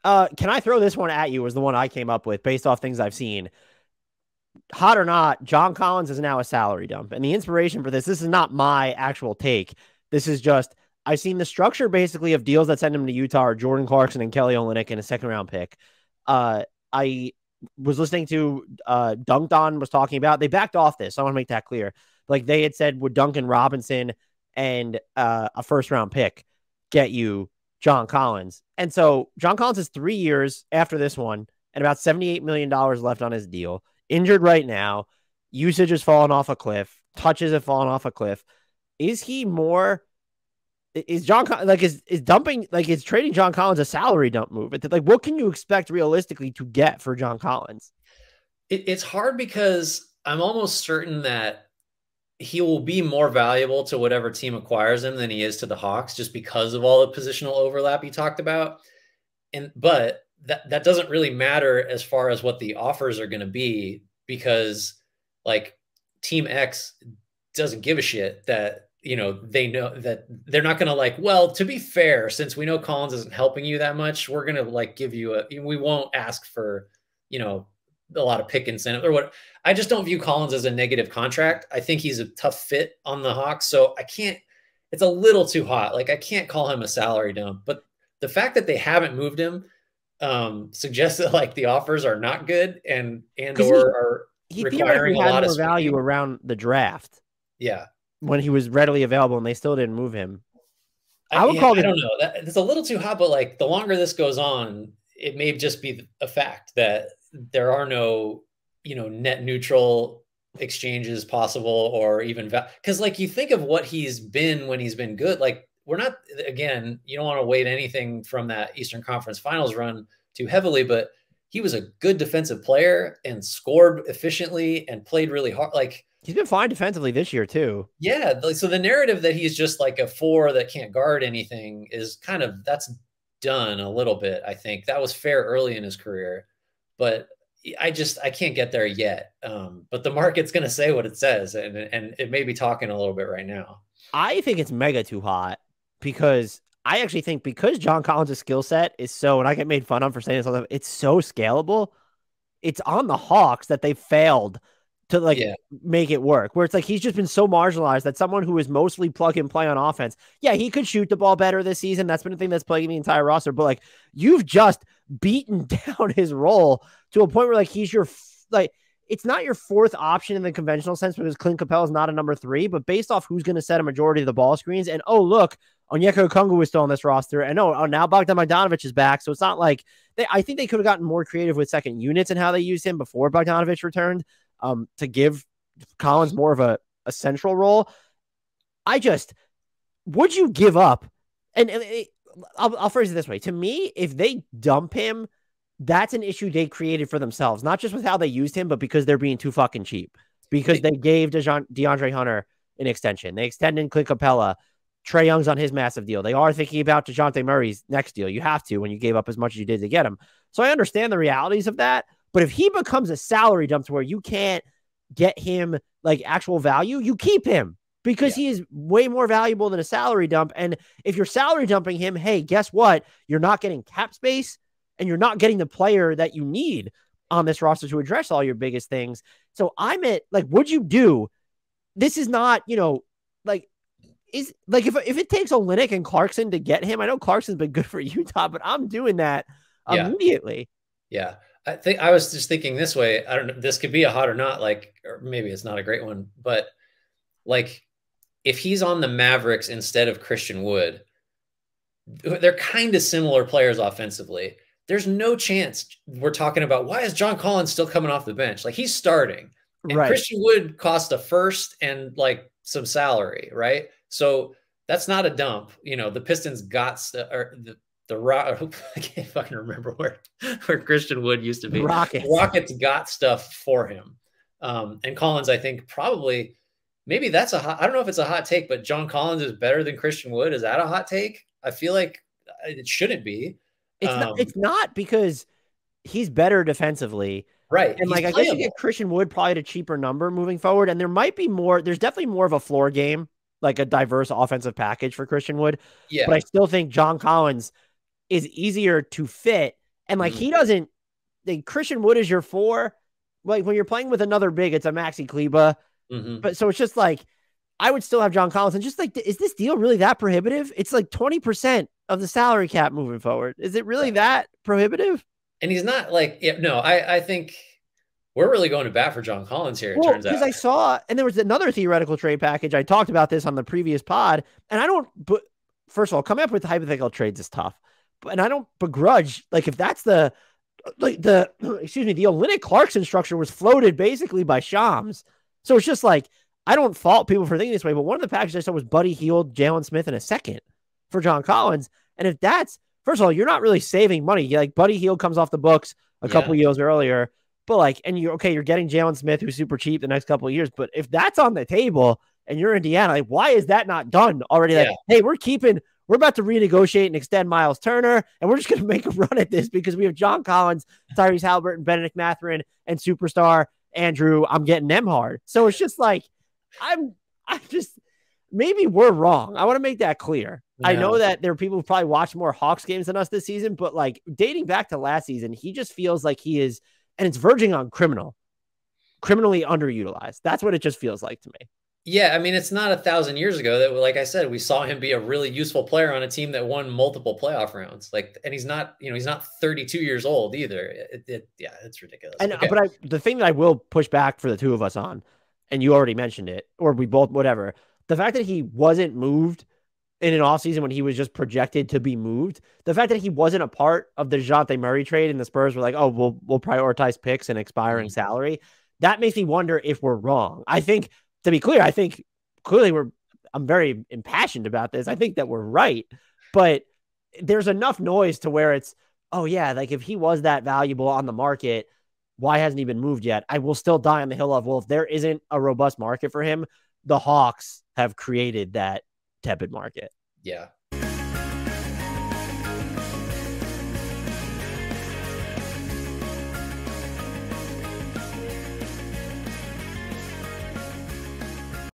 Can I throw this one at you? Was the one I came up with based off things I've seen. Hot or not, John Collins is now a salary dump. And the inspiration for this is not my actual take. This is just, I've seen the structure basically of deals that send him to Utah are Jordan Clarkson and Kelly Olynyk in a second round pick. I was listening to Dunked On was talking about, they backed off this. So I want to make that clear. Like they had said, would Duncan Robinson and a first round pick get you John Collins? And so John Collins is 3 years after this one and about $78 million left on his deal. Injured right now. Usage has fallen off a cliff. Touches have fallen off a cliff. Is he more? Is John like is dumping like is trading John Collins a salary dump move? Like, what can you expect realistically to get for John Collins? It's hard because I'm almost certain that he will be more valuable to whatever team acquires him than he is to the Hawks, just because of all the positional overlap you talked about. But that doesn't really matter as far as what the offers are going to be, because like Team X doesn't give a shit that, they know that they're not going to like, well, to be fair, since we know Collins isn't helping you that much, we're going to like give you we won't ask for, a lot of pick incentive or what. I just don't view Collins as a negative contract. I think he's a tough fit on the Hawks. So it's a little too hot. Like I can't call him a salary dump, but the fact that they haven't moved him suggests that like the offers are not good and are requiring a lot of value around the draft. Yeah. When he was readily available and they still didn't move him. I don't know. It's a little too hot, but like the longer this goes on, it may just be a fact that there are no, net neutral exchanges possible, or even because like you think of what he's been when he's been good. Like we're not, again, you don't want to weight anything from that Eastern Conference Finals run too heavily, but he was a good defensive player and scored efficiently and played really hard. Like he's been fine defensively this year too. Yeah. So the narrative that he's just like a 4 that can't guard anything is that's done a little bit. I think that was fair early in his career, but I can't get there yet. But the market's going to say what it says, and it may be talking a little bit right now. I think it's mega too hot because I actually think because John Collins' skill set is so, and I get made fun of for saying this all the time, it's so scalable. It's on the Hawks that they failed to make it work, where it's like he's just been so marginalized that someone who is mostly plug and play on offense, he could shoot the ball better this season. That's been a thing that's plaguing the entire roster. But like you've just beaten down his role to a point where like he's your it's not your fourth option in the conventional sense because Clint Capella is not a number 3, but based off who's going to set a majority of the ball screens. And look, Onyeka Okongwu is still on this roster, and now Bogdan Bogdanovic is back. So it's not like I think they could have gotten more creative with second units and how they used him before Bogdanovic returned. To give Collins more of a central role. Would you give up? And I'll phrase it this way. To me, if they dump him, that's an issue they created for themselves, not just with how they used him, but because they're being too fucking cheap. Because they gave DeAndre Hunter an extension. They extended Clint Capella. Trae Young's on his massive deal. They are thinking about DeJounte Murray's next deal. You have to when you gave up as much as you did to get him. So I understand the realities of that. But if he becomes a salary dump to where you can't get him like actual value, you keep him because he is way more valuable than a salary dump. And if you're salary dumping him, hey, guess what? You're not getting cap space and you're not getting the player that you need on this roster to address all your biggest things. So I'm at like, would you do? This is not, if it takes Olynyk and Clarkson to get him, I know Clarkson's been good for Utah, but I'm doing that immediately. Yeah. I was just thinking this way. I don't know. This could be a hot or not, or maybe it's not a great one, but like if he's on the Mavericks instead of Christian Wood, they're kind of similar players offensively. There's no chance we're talking about why is John Collins still coming off the bench? Like he's starting, and Christian Wood cost a first and like some salary, right? So that's not a dump. The Pistons got I can't fucking remember where Christian Wood used to be. The Rockets got stuff for him. And Collins, I think probably, maybe that's I don't know if it's a hot take, but John Collins is better than Christian Wood. Is that a hot take? I feel like it shouldn't be. It's not because he's better defensively. Right. And I guess you get Christian Wood probably at a cheaper number moving forward. And there's definitely more of a floor game, like a diverse offensive package for Christian Wood. Yeah. But I still think John Collins is easier to fit And like he doesn't, like Christian Wood is your 4. Like when you're playing with another big, it's a Maxi Kleba. But so it's just like, I would still have John Collins. And just like, is this deal really that prohibitive? It's like 20% of the salary cap moving forward. Is it really that prohibitive? And he's not like, no, I think we're really going to bat for John Collins here, it Well, turns because out. I saw, and there was another theoretical trade package. I talked about this on the previous pod, and I don't, but first of all, coming up with hypothetical trades is tough. And I don't begrudge, like, if that's excuse me, the Olynyk Clarkson structure was floated basically by Shams. So it's just like, I don't fault people for thinking this way, but one of the packages I saw was Buddy Hield, Jalen Smith, and a second for John Collins. And if that's, first of all, you're not really saving money. Like, Buddy Hield comes off the books a couple years earlier. But like, and you're getting Jalen Smith, who's super cheap the next couple of years. But if that's on the table and you're Indiana, like, why is that not done already? Like, hey, we're about to renegotiate and extend Miles Turner, and we're just going to make a run at this because we have John Collins, Tyrese Halliburton, Benedict Mathurin, and superstar Andrew. I'm getting them hard. So it's just like, maybe we're wrong. I want to make that clear. No. I know that there are people who probably watch more Hawks games than us this season, but like dating back to last season, he just feels like he is, and it's verging on criminally underutilized. That's what it just feels like to me. Yeah, I mean, it's not 1,000 years ago that, like I said, we saw him be a really useful player on a team that won multiple playoff rounds. Like, and he's not 32 years old either. It's ridiculous. And but the thing that I will push back for the two of us on, and you already mentioned it, or we both, whatever, the fact that he wasn't moved in an offseason when he was just projected to be moved, the fact that he wasn't a part of the DeJounte Murray trade and the Spurs were like, oh, we'll prioritize picks and expiring salary, that makes me wonder if we're wrong. I think, to be clear, I think clearly I'm very impassioned about this. I think that we're right, but there's enough noise to where it's, oh yeah, like if he was that valuable on the market, why hasn't he been moved yet? I will still die on the hill of, well, if there isn't a robust market for him, the Hawks have created that tepid market. Yeah.